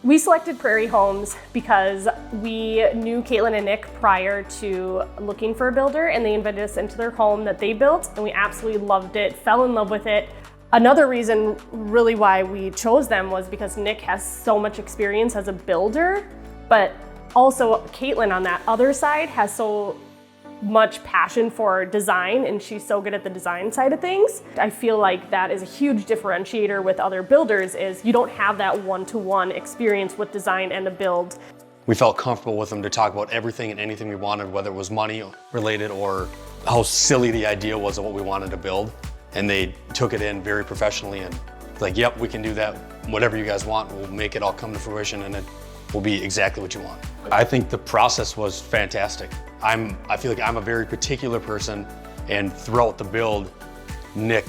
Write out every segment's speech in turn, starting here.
We selected Prairie Homes because we knew Caitlin and Nick prior to looking for a builder, and they invited us into their home that they built, and we absolutely loved it, fell in love with it. Another reason really why we chose them was because Nick has so much experience as a builder, but also Caitlin on that other side has so much passion for design, and she's so good at the design side of things. I feel like that is a huge differentiator with other builders, is you don't have that one-to-one experience with design and a build. We felt comfortable with them to talk about everything and anything we wanted, whether it was money related or how silly the idea was of what we wanted to build. And they took it in very professionally and like, yep, we can do that. Whatever you guys want, we'll make it all come to fruition and it will be exactly what you want. I think the process was fantastic. I feel like I'm a very particular person, and throughout the build, Nick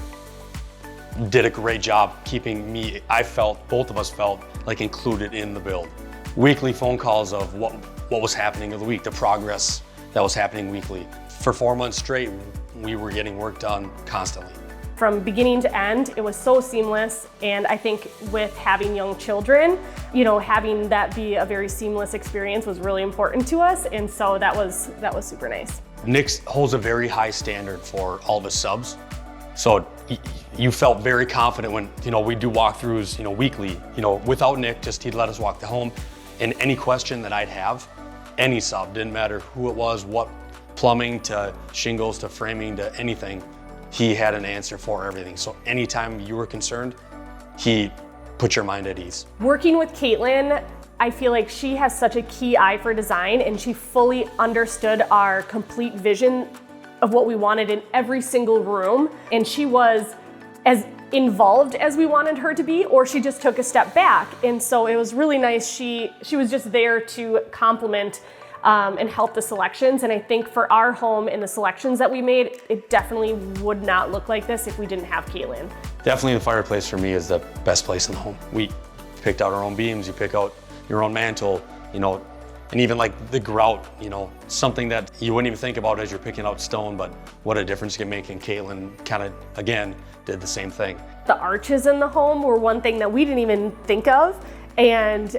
did a great job keeping me, both of us felt like included in the build. Weekly phone calls of what was happening of the week, the progress that was happening weekly. For 4 months straight, we were getting work done constantly. From beginning to end, it was so seamless, and I think with having young children, having that be a very seamless experience was really important to us, and so that was super nice. Nick holds a very high standard for all of his subs, so you felt very confident when we do walkthroughs weekly. Without Nick, he'd let us walk the home, and any question that I'd have, any sub, didn't matter who it was, what plumbing to shingles to framing to anything, he had an answer for everything. So anytime you were concerned, he put your mind at ease. Working with Caitlin, I feel like she has such a key eye for design, and she fully understood our complete vision of what we wanted in every single room. And she was as involved as we wanted her to be, or she just took a step back. And so it was really nice. She was just there to complement and help the selections. And I think for our home and the selections that we made, it definitely would not look like this if we didn't have Caitlin. Definitely the fireplace for me is the best place in the home. We picked out our own beams, you pick out your own mantle, and even like the grout, something that you wouldn't even think about as you're picking out stone, but what a difference you can make. And Caitlin kind of, again, did the same thing. The arches in the home were one thing that we didn't even think of, and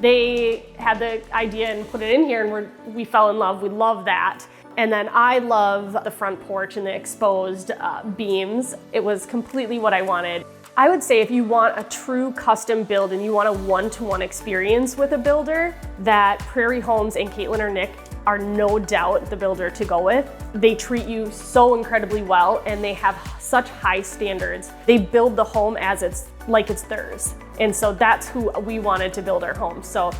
they had the idea and put it in here, and we fell in love. We love that. And then I love the front porch and the exposed beams. It was completely what I wanted. I would say if you want a true custom build and you want a one-to-one experience with a builder, that Prairie Homes and Caitlin or Nick are no doubt the builder to go with. They treat you so incredibly well, and they have such high standards. They build the home as it's theirs. And so that's who we wanted to build our home. So